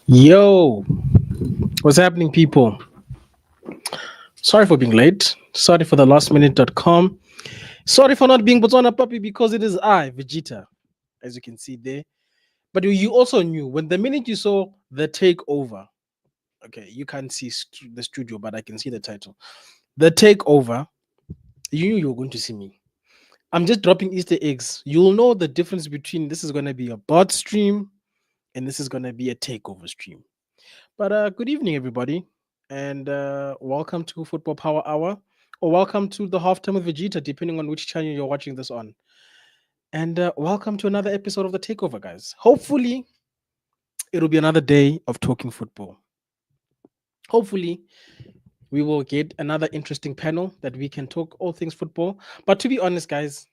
Yo, what's happening, people? Sorry for being late. Sorry for the lastminute.com. Sorry for not being Botswana Puppy because it is I, Vegeta, as you can see there. But you also knew when the minute you saw the takeover, okay, you can't see the studio, but I can see the title. The takeover, you knew you were going to see me. I'm just dropping Easter eggs. You'll know the difference between this is going to be a bot stream and this is going to be a takeover stream. But good evening, everybody, and welcome to Football Power Hour, or welcome to the halftime with Vegeta, depending on which channel you're watching this on. And welcome to another episode of the Takeover, guys. Hopefully, it'll be another day of talking football. Hopefully, we will get another interesting panel that we can talk all things football. But to be honest, guys,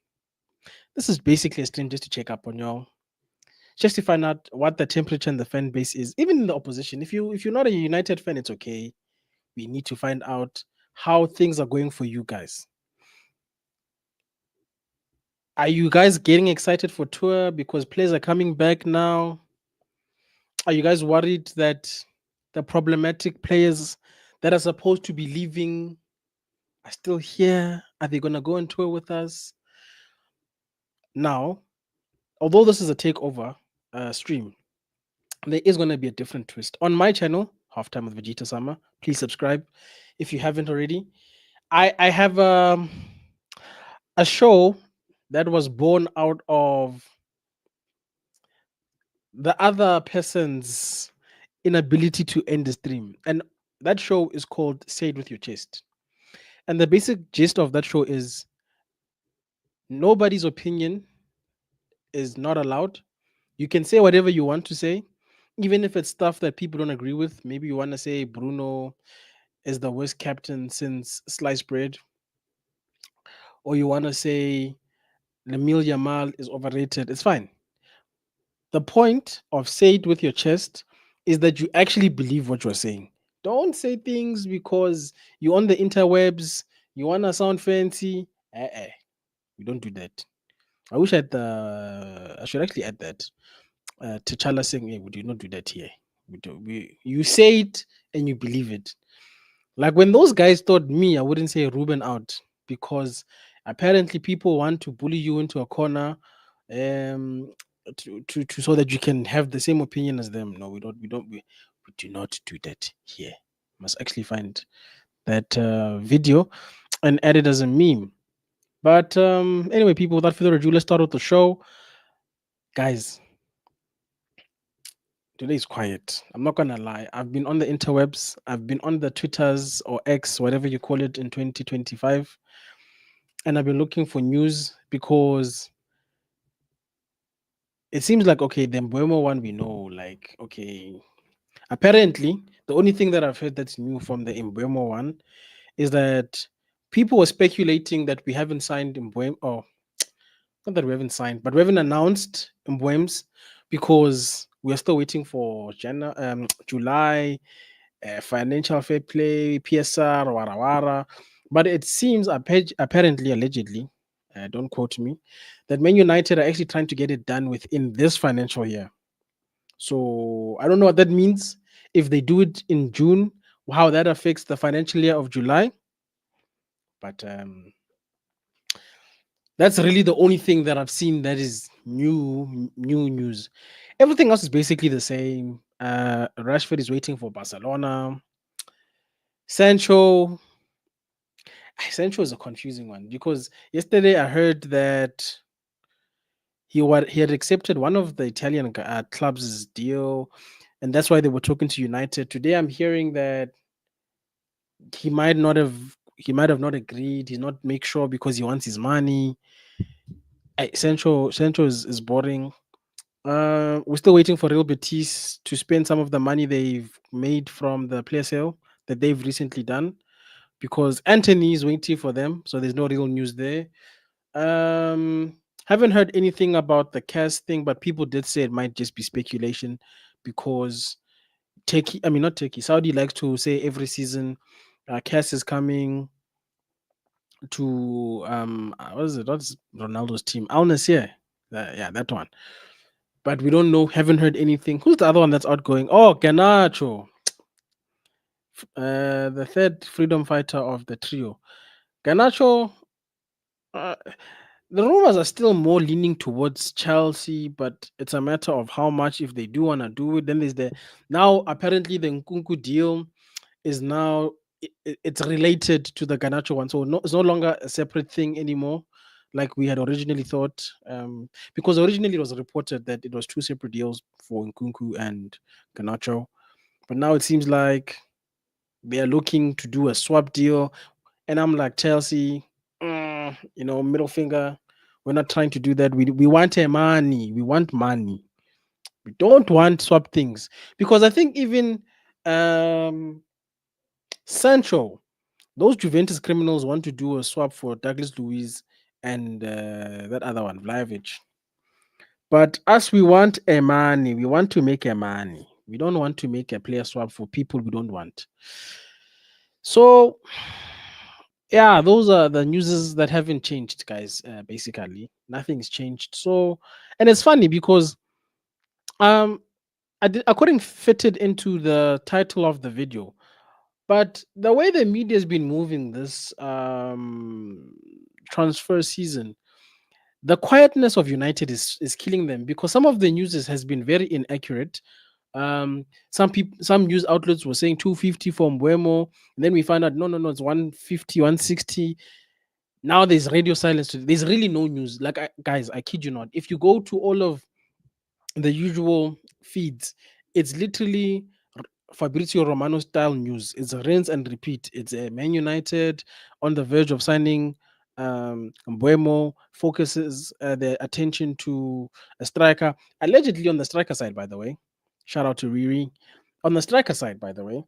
this is basically a stream just to check up on y'all, just to find out what the temperature and the fan base is, even in the opposition. If you're not a United fan, it's okay. We need to find out how things are going for you guys. Are you guys getting excited for tour because players are coming back now? Are you guys worried that the problematic players that are supposed to be leaving are still here? Are they going to go on tour with us? Now, although this is a takeover stream, there is going to be a different twist. On my channel, Halftime with Vegeta Sama, please subscribe if you haven't already. I have a show that was born out of the other person's inability to end the stream. And that show is called Say It With Your Chest. And the basic gist of that show is nobody's opinion is not allowed. You can say whatever you want to say, even if it's stuff that people don't agree with. Maybe you want to say Bruno is the worst captain since sliced bread, or you want to say Lamil Yamal is overrated. It's fine. The point of say it with your chest is that you actually believe what you're saying. Don't say things because you're on the interwebs, you want to sound fancy. We don't do that. I wish I should actually add that. T'Challa saying, hey, we do not do that here. You say it and you believe it. Like when those guys thought me, I wouldn't say Ruben out because apparently people want to bully you into a corner, um, to so that you can have the same opinion as them. No, we do not do that here. Must actually find that video and add it as a meme. But anyway, people, without further ado, let's start with the show, guys. Today is quiet. I'm not gonna lie. I've been on the interwebs. I've been on the Twitters or X, whatever you call it, in 2025, and I've been looking for news because it seems like okay, the Mbwemo one we know. Like okay, apparently the only thing that I've heard that's new from the Mbwemo one is that people were speculating that we haven't signed Mbwemo. Oh, not that we haven't signed, but we haven't announced Mbwems because we're still waiting for July financial fair play, PSR, wara wara. But it seems apparently, allegedly, don't quote me, that Man United are actually trying to get it done within this financial year. So I don't know what that means. If they do it in June, how that affects the financial year of July. But that's really the only thing that I've seen that is new news. Everything else is basically the same. Rashford is waiting for Barcelona. Sancho, Sancho is a confusing one because yesterday I heard that he had accepted one of the Italian clubs' deal, and that's why they were talking to United. Today I'm hearing that he might not have he might have not agreed. He's not make sure because he wants his money. Sancho is boring. We're still waiting for Real Betis to spend some of the money they've made from the player sale that they've recently done because Anthony is waiting for them. So there's no real news there. Haven't heard anything about the cast thing, but people did say it might just be speculation because not Turkey, Saudi likes to say every season, cast is coming to what is it? What's Ronaldo's team? Al Nassr. Yeah, that one. but we don't know. Haven't heard anything. Who's the other one that's outgoing? Oh, Ganacho, the third freedom fighter of the trio. Ganacho. Uh, the rumors are still more leaning towards Chelsea, but it's a matter of how much if they do want to do it. Then there's the now apparently the Nkunku deal is now it's related to the Ganacho one, so it's no longer a separate thing anymore, like we had originally thought. Because originally it was reported that it was two separate deals for Nkunku and Ganacho, but now it seems like they are looking to do a swap deal, and I'm like Chelsea, middle finger. We're not trying to do that. We want a money. We want money. We don't want swap things because I think even um Sancho, those Juventus criminals want to do a swap for Douglas Luiz and that other one, Vlahovic. But us, we want a money. We want to make a money. We don't want to make a player swap for people we don't want. So, yeah, those are the newses that haven't changed, guys. Basically, nothing's changed. So, and it's funny because um, I couldn't fit it into the title of the video. But the way the media has been moving this transfer season, the quietness of United is killing them because some of the news has been very inaccurate. Some news outlets were saying 250 from Buemo, and then we find out no, it's 150, 160. Now there's radio silence. There's really no news. Like guys, I kid you not. If you go to all of the usual feeds, it's literally Fabrizio Romano style news. It's a rinse and repeat. It's a Man United on the verge of signing. Mbuemo focuses their attention to a striker, allegedly on the striker side, by the way. Shout out to Riri. On the striker side, by the way,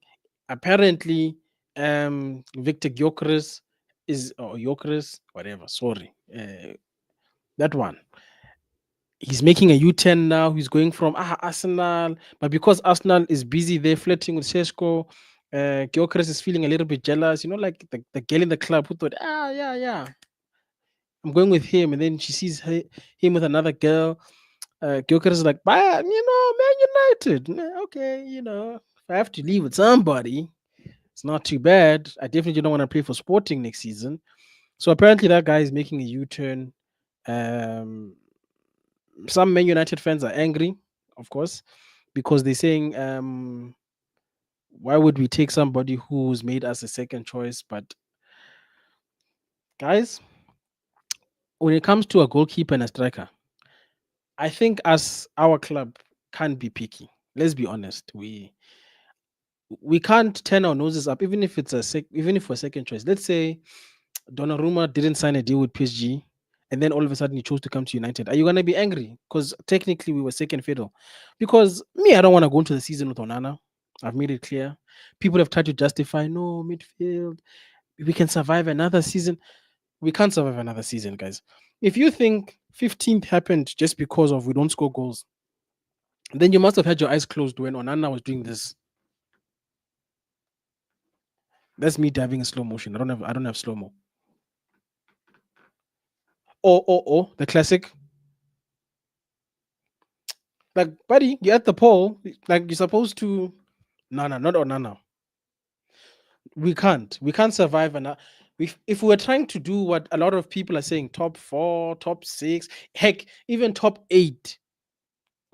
apparently Victor Gyökeres or Gyökeres, whatever. Sorry, that one he's making a U-turn now. He's going from Arsenal, but because Arsenal is busy there flirting with Sesko, Gyökeres is feeling a little bit jealous. Like the girl in the club who thought, yeah, I'm going with him, and then she sees him with another girl. Gyökeres is like, Man United. Okay, if I have to leave with somebody, it's not too bad. I definitely don't want to play for Sporting next season. So apparently that guy is making a U-turn. Um, some Man United fans are angry, of course, because they're saying, why would we take somebody who's made us a second choice? But guys, when it comes to a goalkeeper and a striker, I think as our club can't be picky. Let's be honest. We can't turn our noses up, even if it's even if we're second choice. Let's say Donnarumma didn't sign a deal with PSG, and then all of a sudden he chose to come to United. Are you gonna be angry? Because technically we were second fiddle. Because me, I don't want to go into the season with Onana. I've made it clear. People have tried to justify no midfield. We can survive another season. We can't survive another season, guys. If you think 15th happened just because of we don't score goals, then you must have had your eyes closed when Onana was doing this. That's me diving in slow motion. I don't have slow mo. Oh, the classic. Like, buddy, you're at the pole. Like, you're supposed to. No, no, not Onana. We can't. We can't survive. And if we were trying to do what a lot of people are saying, top four, top six, heck, even top eight,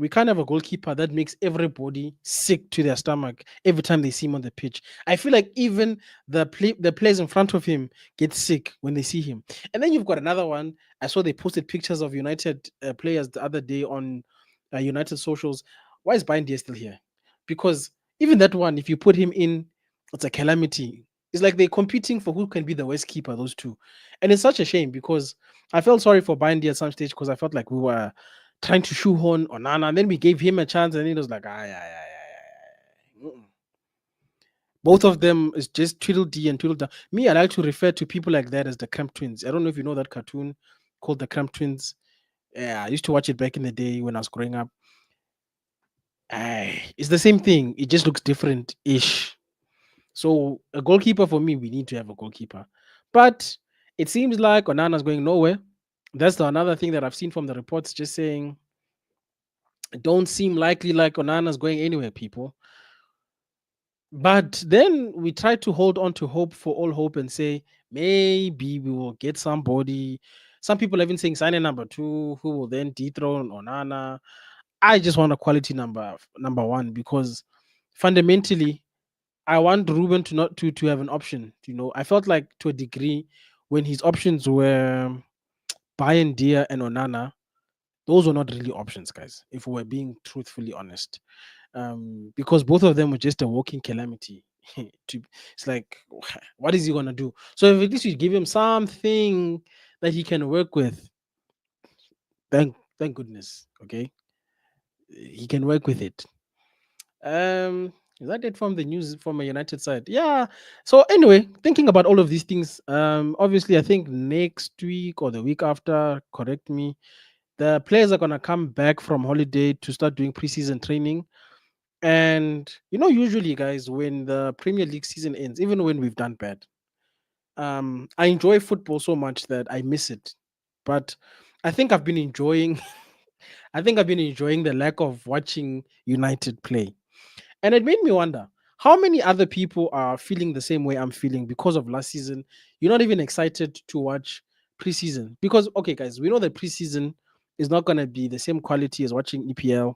we can't have a goalkeeper that makes everybody sick to their stomach every time they see him on the pitch. I feel like even the players in front of him get sick when they see him. And then you've got another one. I saw they posted pictures of United players the other day on United socials. Why is Bindia still here? Because even that one, if you put him in, it's a calamity. It's like they're competing for who can be the worst keeper, those two. And it's such a shame because I felt sorry for Bindia at some stage because I felt like we were trying to shoehorn Onana, and then we gave him a chance, and he was like, both of them is just Tweedledee and Tweedledum. Me, I like to refer to people like that as the Cramp Twins. I don't know if you know that cartoon called the Cramp Twins. Yeah, I used to watch it back in the day when I was growing up. It's the same thing. It just looks different-ish. So a goalkeeper for me, we need to have a goalkeeper. But it seems like Onana's going nowhere. That's another thing that I've seen from the reports, just saying It don't seem likely like Onana's going anywhere, people. But then we try to hold on to hope for all hope and say maybe we will get somebody. Some people are even saying signing number two who will then dethrone Onana. I just want a quality number one because fundamentally I want Ruben to not to have an option. I felt like to a degree when his options were Bayern Dia and Onana, those were not really options, guys. If we're being truthfully honest, because both of them were just a walking calamity. It's like, what is he gonna do? So if at least you give him something that he can work with, thank goodness. Okay, he can work with it. Is that it from the news from a United side? Yeah. So anyway, thinking about all of these things, obviously I think next week or the week after, correct me, the players are gonna come back from holiday to start doing preseason training. And usually, guys, when the Premier League season ends, even when we've done bad, I enjoy football so much that I miss it. But I think I've been enjoying, I think I've been enjoying the lack of watching United play, and it made me wonder how many other people are feeling the same way I'm feeling because of last season. You're not even excited to watch preseason because, okay, guys, we know that preseason is not going to be the same quality as watching EPL,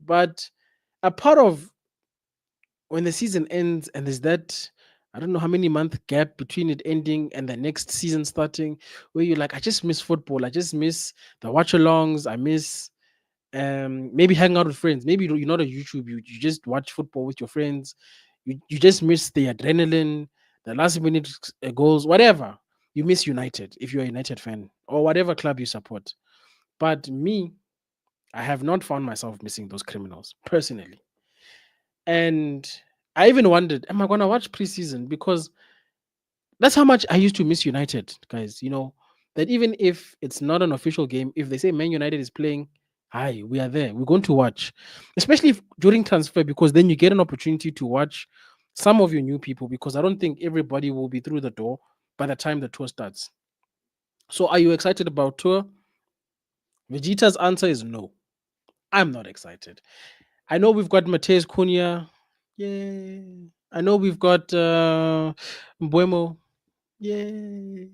but a part of when the season ends and there's that, I don't know how many month gap between it ending and the next season starting, where you're like, I just miss football, I just miss the watch alongs, I miss maybe hang out with friends. Maybe you're not a YouTube, you just watch football with your friends. You just miss the adrenaline, the last minute goals, whatever. You miss United if you're a United fan or whatever club you support. But me, I have not found myself missing those criminals personally. And I even wondered, am I gonna watch preseason? Because that's how much I used to miss United, guys. That even if it's not an official game, if they say Man United is playing, hi, we are there. We're going to watch, especially if, during transfer, because then you get an opportunity to watch some of your new people. Because I don't think everybody will be through the door by the time the tour starts. So, are you excited about tour? Vegeta's answer is no. I'm not excited. I know we've got Mateus Cunha. Yeah. I know we've got Mbuemo. Yeah.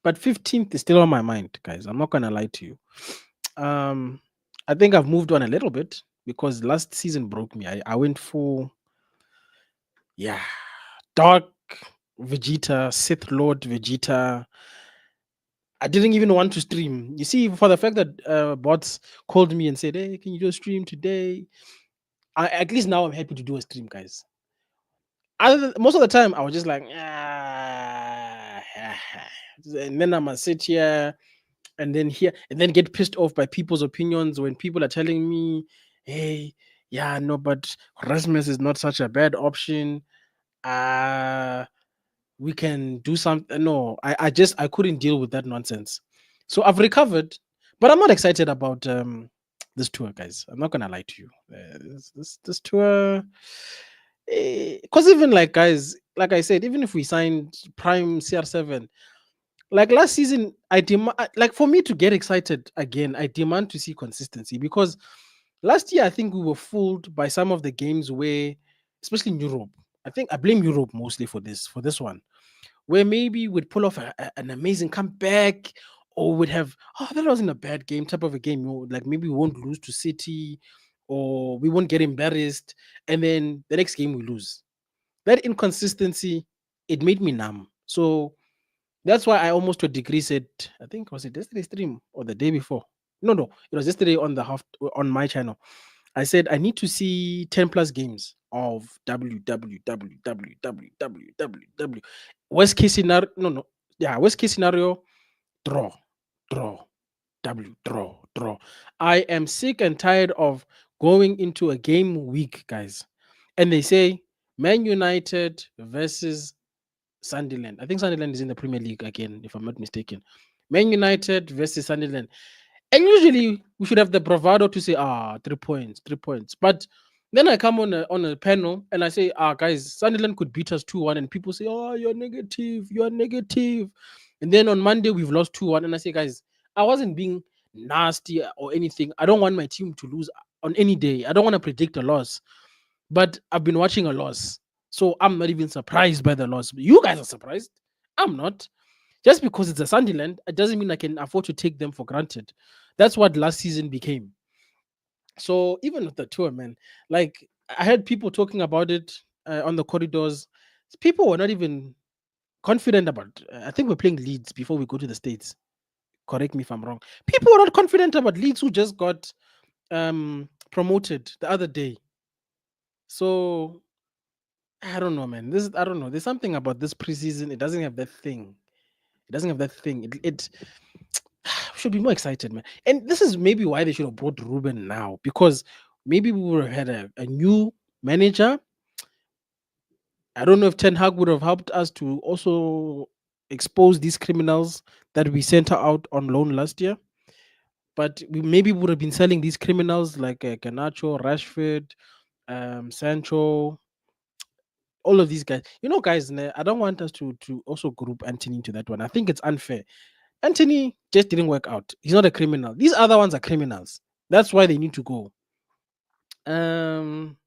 But 15th is still on my mind, guys. I'm not gonna lie to you. Um, I think I've moved on a little bit because last season broke me. I went full, yeah, dark Vegeta, Sith Lord Vegeta. I didn't even want to stream. You see, for the fact that bots called me and said, "Hey, can you do a stream today?" At least now I'm happy to do a stream, guys. Most of the time, I was just like, ah, and then I'm gonna sit here and then get pissed off by people's opinions when people are telling me, hey, yeah, no, but Rasmus is not such a bad option. Uh we can do something. No, I couldn't deal with that nonsense. So I've recovered, but I'm not excited about this tour, guys. I'm not gonna lie to you. This tour, because even like, guys, like I said, even if we signed Prime CR7, like last season, I demand, like, for me to get excited again, I demand to see consistency because last year I think we were fooled by some of the games where, especially in Europe, I think I blame Europe mostly for this one, where maybe we'd pull off an amazing comeback or would have, oh, that wasn't a bad game type of a game, like maybe we won't lose to City or we won't get embarrassed, and then the next game we lose. That inconsistency, it made me numb. So that's why I almost to a degree said, I think was it yesterday's stream or the day before? No, it was yesterday on the half on my channel. I said I need to see 10 plus games of WWWWWWW. Worst case scenario, no, yeah, worst case scenario, draw, draw, draw. I am sick and tired of going into a game week, guys. And they say Man United versus Sunderland. I think Sunderland is in the Premier League again, if I'm not mistaken. Man United versus Sunderland. And usually we should have the bravado to say, 3 points, 3 points. But then I come on a panel and I say, guys, Sunderland could beat us 2-1. And people say, oh, you're negative, you're negative. And then on Monday we've lost 2-1. And I say, guys, I wasn't being nasty or anything. I don't want my team to lose. on any day. I don't want to predict a loss, but I've been watching a loss. So I'm not even surprised by the loss. You guys are surprised. I'm not. Just because it's a Sunderland, it doesn't mean I can afford to take them for granted. That's what last season became. So even with the tour, man, like I heard people talking about it on the corridors. People were not even confident about. I think we're playing Leeds before we go to the States. Correct me if I'm wrong. People were not confident about Leeds, who just got promoted the other day. So I don't know, man. This I don't know. There's something about this preseason. It doesn't have that thing. It doesn't have that thing. It should be more excited, man. And this is maybe why they should have brought Ruben now, because maybe we would have had a new manager. I don't know if Ten Hag would have helped us to also expose these criminals that we sent out on loan last year. But we maybe would have been selling these criminals like Garnacho, Rashford, Sancho, all of these guys. You know, guys, I don't want us to also group Anthony into that one. I think it's unfair. Anthony just didn't work out. He's not a criminal. These other ones are criminals. That's why they need to go. Um,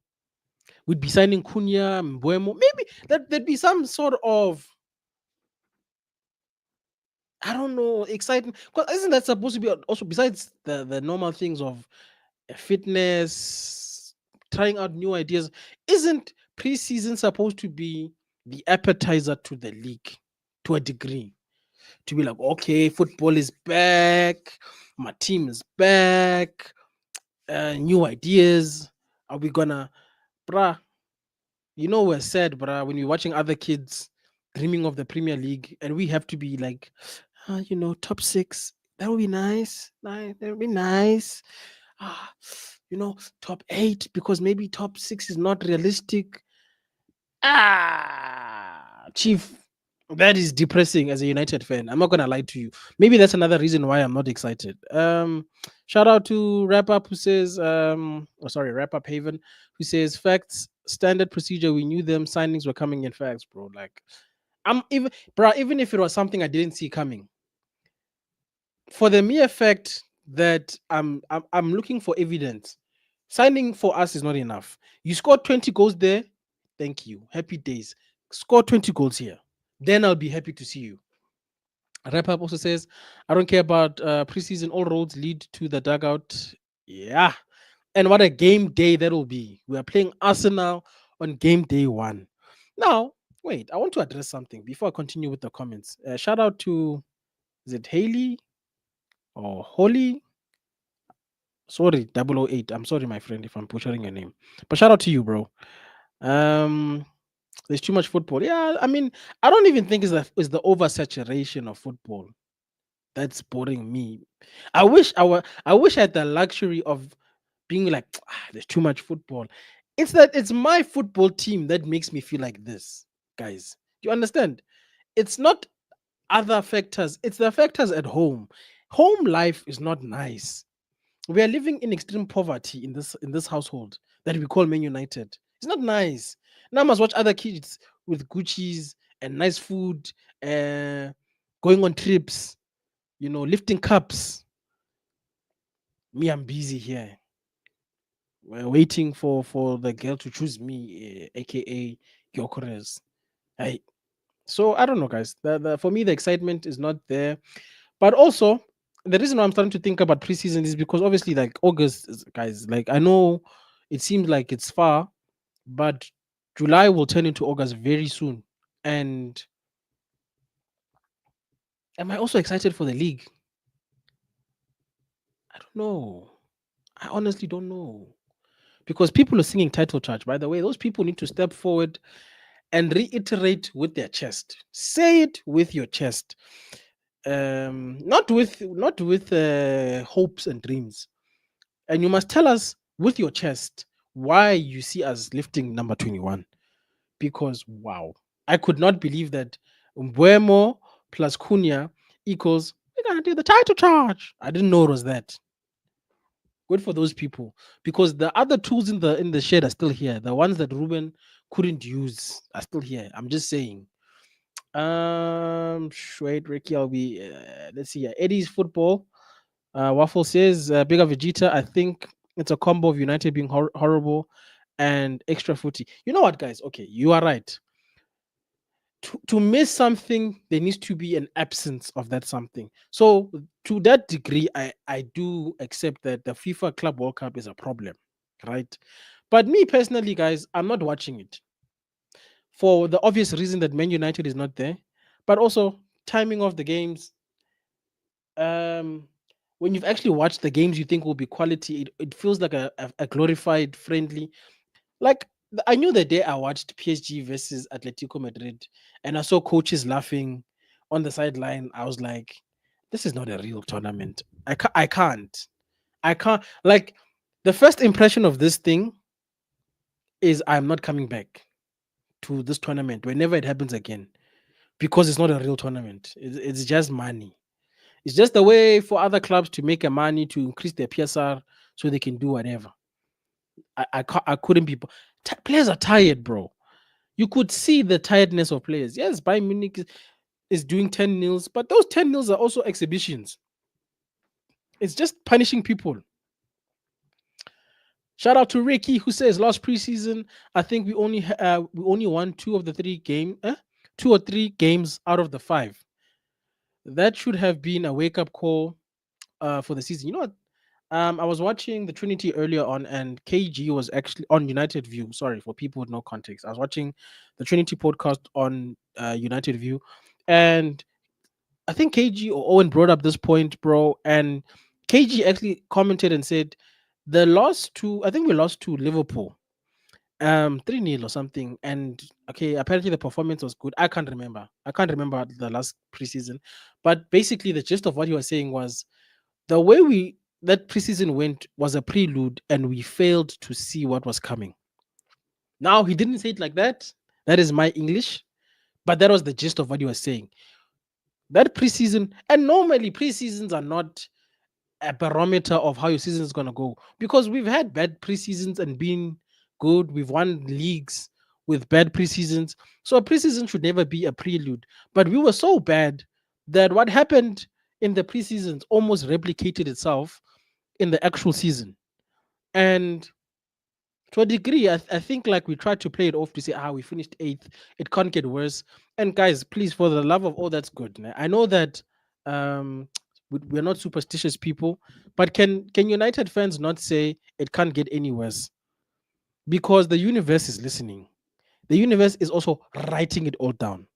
we'd be signing Cunha, Mbuemo. Maybe there'd be some sort of, I don't know, excitement. Because isn't that supposed to be also, besides the normal things of fitness, trying out new ideas? Isn't preseason supposed to be the appetizer to the league to a degree? To be like, okay, football is back, my team is back, new ideas. Are we gonna, bruh? You know, we're sad, bruh, when we're watching other kids dreaming of the Premier League, and we have to be like, top six. That would be nice. Nice. That would be nice. Ah, top eight, because maybe top six is not realistic. Chief, that is depressing as a United fan. I'm not gonna lie to you. Maybe that's another reason why I'm not excited. Shout out to Wrap Up who says, Wrap Up Haven, who says facts, standard procedure. We knew them signings were coming in facts, bro. Like, even if it was something I didn't see coming, for the mere fact that I'm looking for evidence. Signing for us is not enough. You scored 20 goals there. Thank you. Happy days. Score 20 goals here. Then I'll be happy to see you. Wrap Up also says, I don't care about preseason. All roads lead to the dugout. Yeah. And what a game day that will be. We are playing Arsenal on game day one. Now, wait, I want to address something before I continue with the comments. Shout out to, is it Haley or Holly? Sorry, 008. I'm sorry, my friend, if I'm butchering your name. But shout out to you, bro. Um, there's too much football. Yeah, I mean, I don't even think it's the oversaturation of football that's boring me. I wish I had the luxury of being like, there's too much football. It's that it's my football team that makes me feel like this, guys. Do you understand? It's not other factors, it's the factors at home. Home life is not nice. We are living in extreme poverty in this household that we call Man United. It's not nice. Now I must watch other kids with Gucci's and nice food, uh, going on trips, lifting cups. Me, I'm busy here. We're waiting for the girl to choose me, aka Gyokores. I So I don't know, guys. For me, the excitement is not there. But also, the reason why I'm starting to think about preseason is because obviously, like August, guys, like I know it seems like it's far, but July will turn into August very soon. And am I also excited for the league? I don't know. I honestly don't know. Because people are singing title charge. By the way, those people need to step forward and reiterate with their chest. Say it with your chest. Not with hopes and dreams. And you must tell us with your chest why you see us lifting number 21. Because wow, I could not believe that Mbuemo plus Cunha equals we're gonna do the title charge. I didn't know it was that. Good for those people, because the other tools in the shed are still here. The ones that Ruben couldn't use are still here. I'm just saying. Wait, Ricky, I'll be. Let's see. Eddie's football. Waffle says, bigger Vegeta. I think It's a combo of United being horrible and extra footy. You know what, guys? Okay, you are right. To miss something, there needs to be an absence of that something. So to that degree, I do accept that the FIFA Club World Cup is a problem, right? But me personally, guys, I'm not watching it for the obvious reason that Man United is not there, but also timing of the games. Um, when you've actually watched the games you think will be quality, it feels like a glorified friendly. Like I knew the day I watched PSG versus Atletico Madrid and I saw coaches laughing on the sideline. I was like, this is not a real tournament. I can't. Like the first impression of this thing is I'm not coming back to this tournament whenever it happens again because it's not a real tournament. It's just money. It's just a way for other clubs to make a money to increase their PSR so they can do whatever. I couldn't be. Players are tired, bro. You could see the tiredness of players. Yes, Bayern Munich is doing 10 nils, but those 10 nils are also exhibitions. It's just punishing people. Shout out to Ricky who says last preseason, I think we only won two of the three two or three games out of the five. That should have been a wake up call for the season. You know what? I was watching the Trinity earlier on, and KG was actually on United View. Sorry for people with no context. I was watching the Trinity podcast on United View, and I think KG or Owen brought up this point, bro. And KG actually commented and said the loss to I think we lost to Liverpool, 3-0 or something. And okay, apparently the performance was good. I can't remember the last preseason, but basically the gist of what he was saying was the way we that preseason went was a prelude and we failed to see what was coming. Now he didn't say it like that. That is my English, but that was the gist of what he was saying. That preseason, and normally preseasons are not a barometer of how your season is going to go because we've had bad preseasons and been good. We've won leagues with bad preseasons. So a preseason should never be a prelude. But we were so bad that what happened in the preseasons almost replicated itself in the actual season. And to a degree, I think like we tried to play it off to say, we finished eighth. It can't get worse. And guys, please, for the love of all that's good. I know that um, we're not superstitious people, but can United fans not say it can't get any worse? Because the universe is listening. The universe is also writing it all down.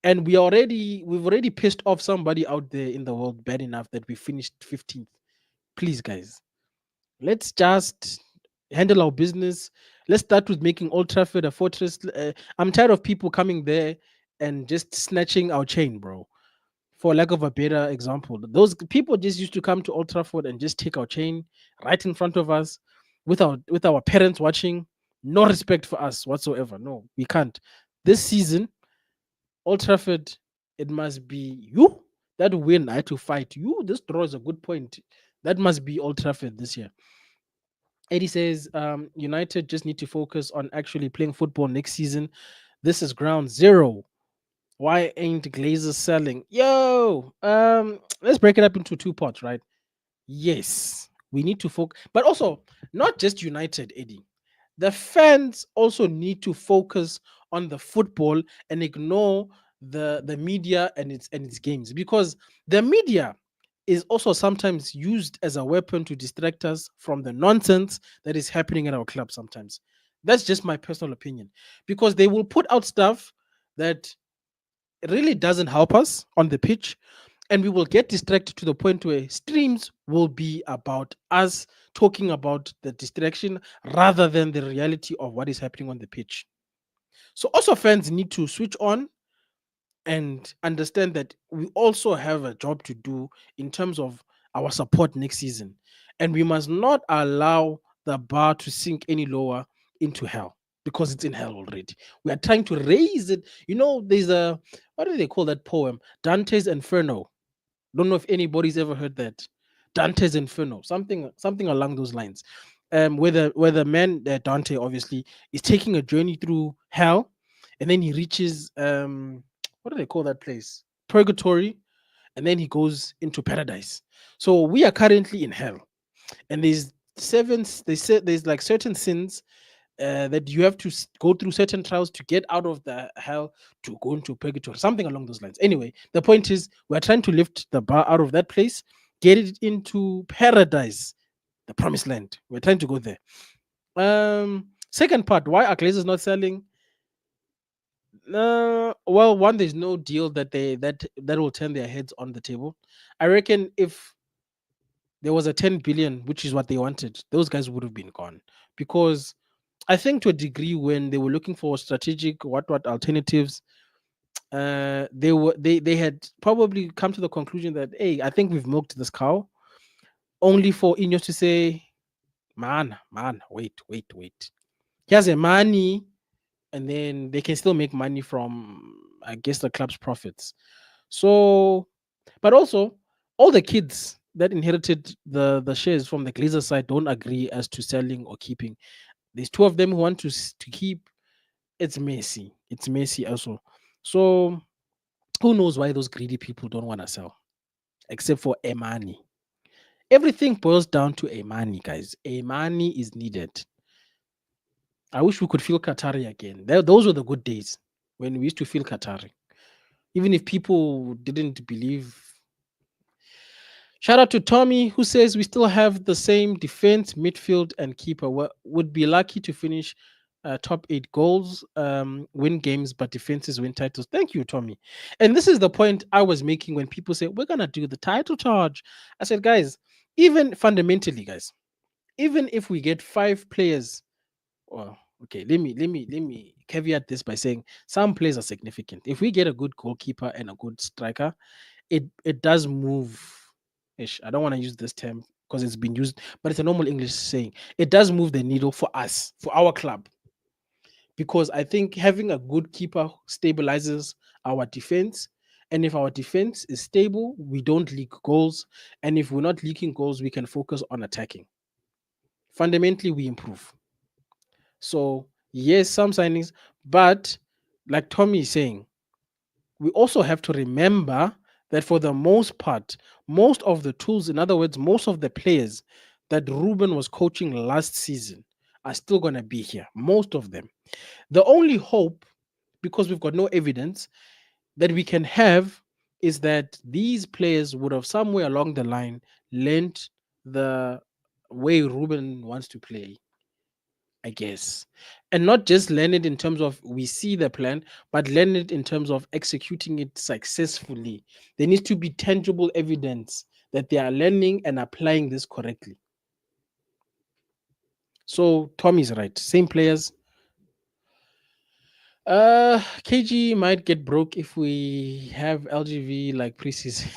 And we've already pissed off somebody out there in the world bad enough that we finished 15th. Please, guys, let's just handle our business. Let's start with making Old Trafford a fortress. I'm tired of people coming there and just snatching our chain, bro. For lack of a better example, those people just used to come to Old Trafford and just take our chain right in front of us, with our parents watching. No respect for us whatsoever. No, we can't. This season, Old Trafford, it must be you that win. I had to fight you. This draw is a good point. That must be Old Trafford this year. Eddie says United just need to focus on actually playing football next season. This is ground zero. Why ain't Glazers selling? Yo, let's break it up into two parts, right? Yes, we need to focus, but also not just United, Eddie. The fans also need to focus on the football and ignore the media and its games because the media is also sometimes used as a weapon to distract us from the nonsense that is happening at our club sometimes. That's just my personal opinion because they will put out stuff that really doesn't help us on the pitch and we will get distracted to the point where streams will be about us talking about the distraction rather than the reality of what is happening on the pitch. So also fans need to switch on and understand that we also have a job to do in terms of our support next season. And we must not allow the bar to sink any lower into hell because it's in hell already. We are trying to raise it. You know, there's a, what do they call that poem? Dante's Inferno. Don't know if anybody's ever heard that. Dante's Inferno, something along those lines. Where the man Dante obviously is taking a journey through hell, and then he reaches what do they call that place? Purgatory, and then he goes into paradise. So we are currently in hell, and there's They said there's like certain sins that you have to go through certain trials to get out of the hell to go into purgatory, something along those lines. Anyway, the point is we're trying to lift the bar out of that place, get it into paradise, the promised land. We're trying to go there. Second part, why are Glazers not selling? Well, one, there's no deal that will turn their heads on the table. I reckon if there was a 10 billion, which is what they wanted, those guys would have been gone. Because I think to a degree, when they were looking for strategic what alternatives, they had probably come to the conclusion that, hey, I think we've milked this cow, only for Ineos to say, man, wait. Here's a money, and then they can still make money from, I guess, the club's profits. So, but also all the kids that inherited the shares from the Glazer side don't agree as to selling or keeping. There's two of them who want to keep. It's messy. It's messy also. So who knows why those greedy people don't want to sell, except for a money. Everything boils down to a money, guys. A money is needed. I wish we could feel Qatari again. Those were the good days when we used to feel Qatari. Even if people didn't believe. Shout out to Tommy, who says we still have the same defense, midfield, and keeper. Would be lucky to finish top 8 goals, win games, but defenses win titles. Thank you, Tommy. And this is the point I was making when people say we're gonna do the title charge. I said, guys, even fundamentally, guys, even if we get 5 players, well, okay, let me caveat this by saying some players are significant. If we get a good goalkeeper and a good striker, it does move ish. I don't want to use this term because it's been used, but it's a normal English saying. It does move the needle for us, for our club, because I think having a good keeper stabilizes our defense. And if our defense is stable, we don't leak goals. And if we're not leaking goals, we can focus on attacking. Fundamentally, we improve. So, yes, some signings, but like Tommy is saying, we also have to remember that for the most part, most of the tools, in other words, most of the players that Ruben was coaching last season are still going to be here. Most of them. The only hope, because we've got no evidence, that we can have is that these players would have somewhere along the line learned the way Ruben wants to play, I guess. And not just learn it in terms of we see the plan, but learn it in terms of executing it successfully. There needs to be tangible evidence that they are learning and applying this correctly. So Tom is right. Same players. KG might get broke if we have LGV like preseason.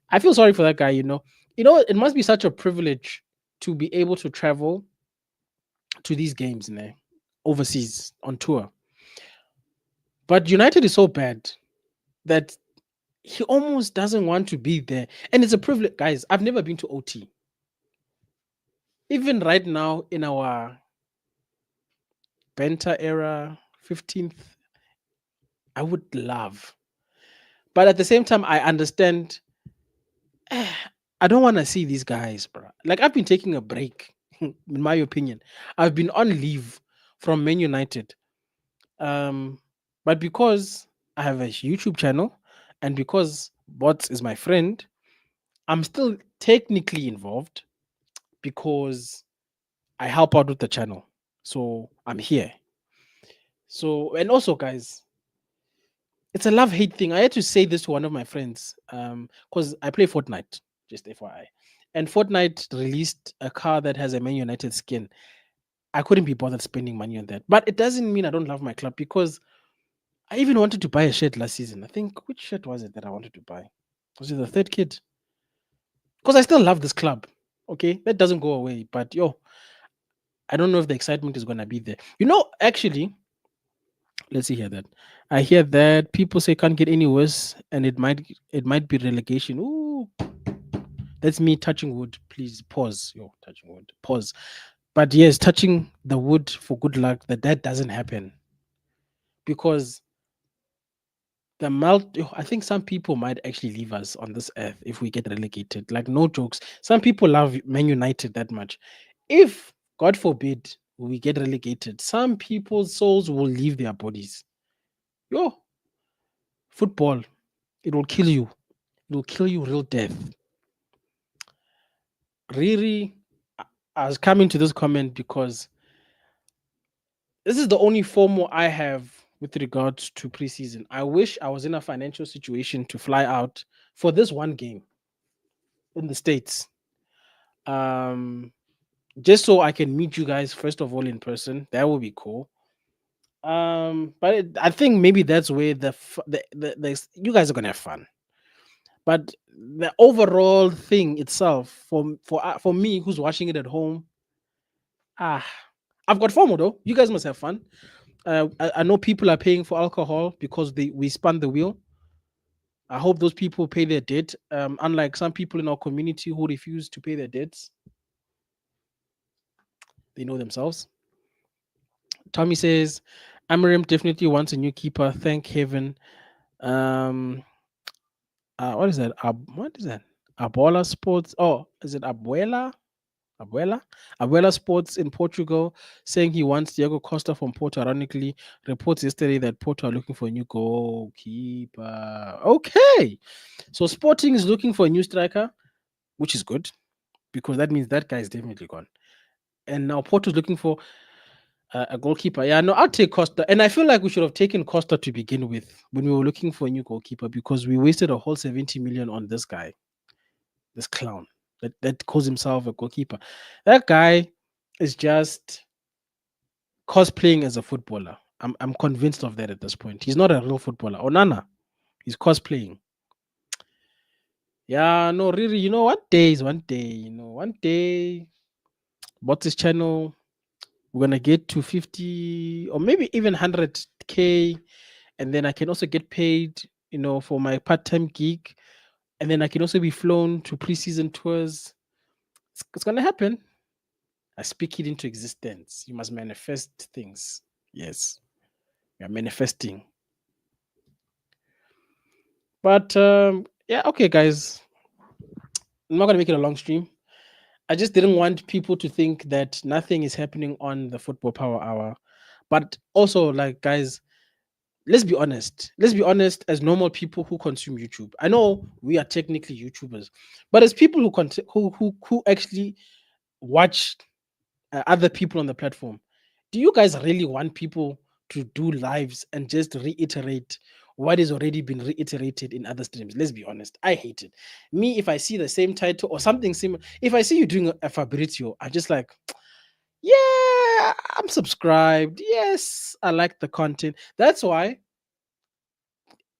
I feel sorry for that guy, you know. You know, it must be such a privilege to be able to travel to these games, overseas on tour. But United is so bad that he almost doesn't want to be there. And it's a privilege, guys. I've never been to OT. Even right now in our Benta era, 15th, I would love. But at the same time, I understand. I don't want to see these guys, bro. Like, I've been taking a break, in my opinion. I've been on leave from Man United. But because I have a YouTube channel and because Bots is my friend, I'm still technically involved because I help out with the channel. So I'm here. So, and also, guys, it's a love hate thing. I had to say this to one of my friends because I play Fortnite, just FYI. And Fortnite released a car that has a Man United skin. I couldn't be bothered spending money on that. But it doesn't mean I don't love my club because I even wanted to buy a shirt last season. I think, which shirt was it that I wanted to buy? Was it the third kid? Because I still love this club. Okay, that doesn't go away. But yo, I don't know if the excitement is gonna be there. You know, actually, let's see here that I hear that people say can't get any worse, and it might be relegation. Ooh, that's me touching wood. Please pause. Yo, touching wood. Pause. But yes, touching the wood for good luck that doesn't happen because I think some people might actually leave us on this earth if we get relegated. Like, no jokes. Some people love Man United that much. If, God forbid, we get relegated, some people's souls will leave their bodies. Yo, football, it will kill you. It will kill you real death. Really, I I was coming to this comment because this is the only FOMO I have with regards to preseason. I wish I was in a financial situation to fly out for this one game in the States. Um, just so I can meet you guys first of all in person. That would be cool. But I think maybe that's where you guys are gonna have fun. But the overall thing itself, for me who's watching it at home, ah, I've got FOMO though. You guys must have fun. I know people are paying for alcohol because we spun the wheel. I hope those people pay their debt. Unlike some people in our community who refuse to pay their debts, they know themselves. Tommy says, Amarim definitely wants a new keeper. Thank heaven. Um, what is that? What is that? Abola Sports. Oh, is it Abuela? Abuela? Abuela Sports in Portugal saying he wants Diego Costa from Porto. Ironically, reports yesterday that Porto are looking for a new goalkeeper. Okay. So Sporting is looking for a new striker, which is good because that means that guy is definitely gone. And now Porto is looking for a goalkeeper. Yeah, no, I'll take Costa. And I feel like we should have taken Costa to begin with when we were looking for a new goalkeeper because we wasted a whole 70 million on this guy, this clown that calls himself a goalkeeper. That guy is just cosplaying as a footballer. I'm convinced of that at this point. He's not a real footballer. Onana, he's cosplaying. Yeah, no, really, what day is one day? One day, what's this channel? We're gonna get to 50 or maybe even 100K, and then I can also get paid, for my part-time gig, and then I can also be flown to preseason tours. It's gonna happen. I speak it into existence. You must manifest things. Yes, we are manifesting. But yeah, okay, guys. I'm not gonna make it a long stream. I just didn't want people to think that nothing is happening on the Football Power Hour. But also, like, guys, let's be honest. Let's be honest as normal people who consume YouTube. I know we are technically YouTubers, but as people who actually watch other people on the platform, do you guys really want people to do lives and just reiterate what has already been reiterated in other streams? Let's be honest. I hate it. Me, if I see the same title or something similar, if I see you doing a Fabrizio, I'm just like, yeah, I'm subscribed. Yes, I like the content. That's why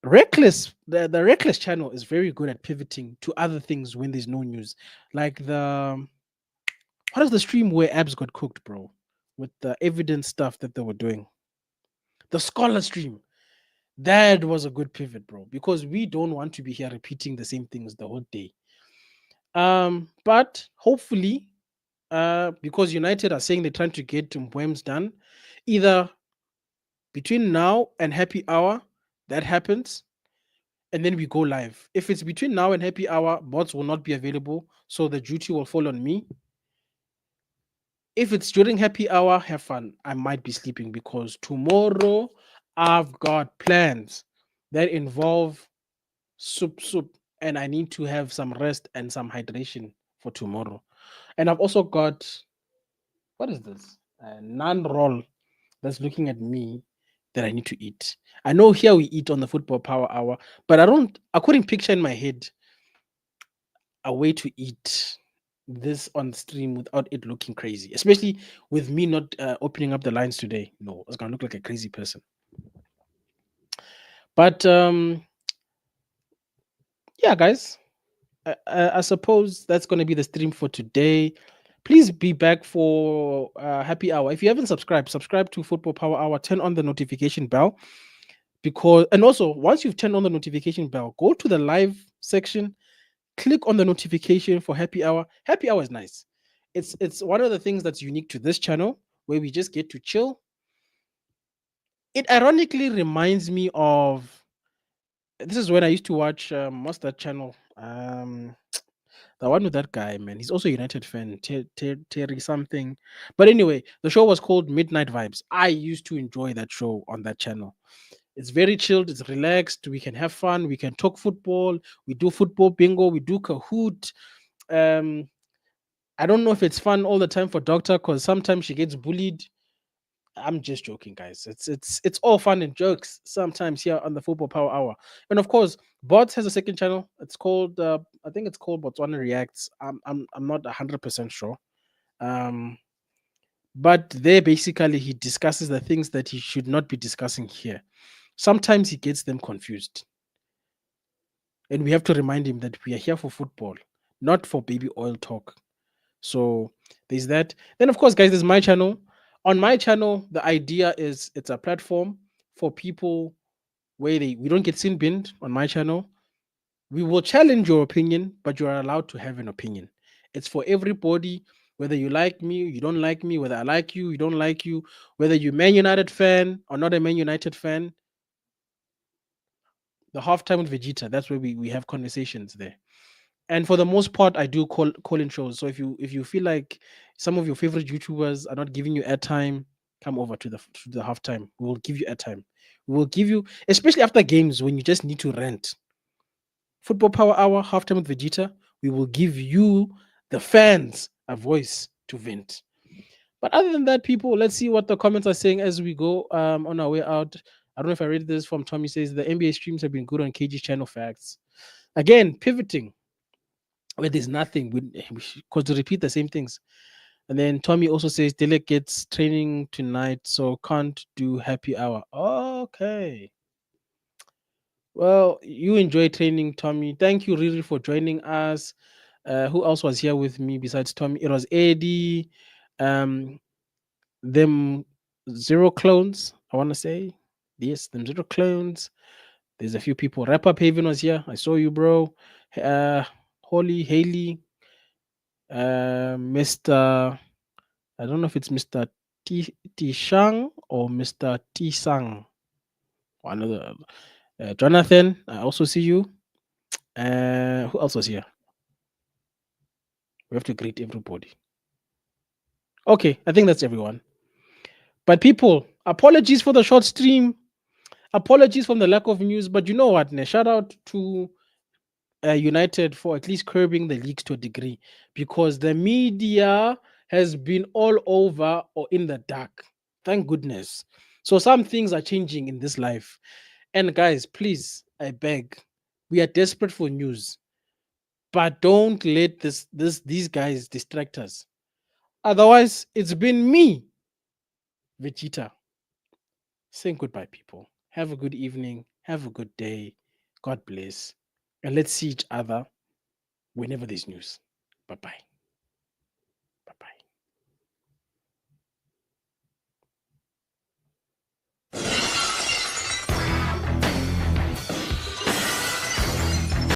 the Reckless channel is very good at pivoting to other things when there's no news. Like what is the stream where abs got cooked, bro? With the evidence stuff that they were doing. The scholar stream. That was a good pivot, bro, because we don't want to be here repeating the same things the whole day. But hopefully, because United are saying they're trying to get Mbwems done, either between now and happy hour, that happens, and then we go live. If it's between now and happy hour, bots will not be available, so the duty will fall on me. If it's during happy hour, have fun. I might be sleeping because tomorrow I've got plans that involve soup, and I need to have some rest and some hydration for tomorrow. And I've also got, what is this? A naan roll that's looking at me that I need to eat. I know here we eat on the Football Power Hour, but I couldn't picture in my head a way to eat this on stream without it looking crazy, especially with me not opening up the lines today. No, it's gonna look like a crazy person. But yeah, guys, I suppose that's gonna be the stream for today. Please be back for happy hour. If you haven't subscribe to Football Power Hour. Turn on the notification bell because, and also once you've turned on the notification bell, go to the live section, click on the notification for happy hour. Happy hour is nice. It's one of the things that's unique to this channel where we just get to chill. It ironically reminds me of This is when I used to watch what's that channel? The one with that guy, man. He's also a United fan, Terry something. But anyway, the show was called Midnight Vibes. I used to enjoy that show on that channel. It's very chilled, it's relaxed. We can have fun, we can talk football, we do football bingo, we do Kahoot. Um, I don't know if it's fun all the time for Doctor because sometimes she gets bullied. I'm just joking, guys. It's all fun and jokes sometimes here on the Football Power Hour. And of course, Bots has a second channel. It's called I think it's called Botswana Reacts. I'm not 100% sure. Um but there basically he discusses the things that he should not be discussing here. Sometimes he gets them confused. And we have to remind him that we are here for football, not for baby oil talk. So there's that. Then of course, guys, there's my channel. On my channel, the idea is it's a platform for people where we don't get sin binned on my channel. We will challenge your opinion, but you are allowed to have an opinion. It's for everybody, whether you like me, you don't like me, whether I like you don't like you, whether you're Man United fan or not a Man United fan. The halftime with Vegeta, that's where we have conversations there. And for the most part, I do call in shows. So if you feel like some of your favorite YouTubers are not giving you airtime, come over to the halftime. We will give you airtime. We will give you, especially after games when you just need to rent. Football Power Hour, halftime with Vegeta. We will give you the fans a voice to vent. But other than that, people, let's see what the comments are saying as we go on our way out. I don't know if I read this from Tommy says the NBA streams have been good on KG's channel facts. Again, pivoting where there's nothing because to repeat the same things. And then Tommy also says Dilek gets training tonight, so can't do happy hour. Okay. Well, you enjoy training, Tommy. Thank you, Riri, for joining us. Who else was here with me besides Tommy? It was Eddie, um, them zero clones, I want to say. Yes, them zero clones. There's a few people. Rapper Paven was here. I saw you, bro. Holly, Haley, Mr. I don't know if it's Mr. T Shang or Mr. T Sang. One of the Jonathan. I also see you. Who else was here? We have to greet everybody. Okay, I think that's everyone. But people, apologies for the short stream. Apologies from the lack of news. But you know what? Shout out to United for at least curbing the leaks to a degree because the media has been all over or in the dark. Thank goodness. So some things are changing in this life. And guys, please, I beg, we are desperate for news, but don't let these guys distract us. Otherwise, it's been me, Vegeta, saying goodbye, people. Have a good evening. Have a good day. God bless. And let's see each other whenever there's news. Bye bye.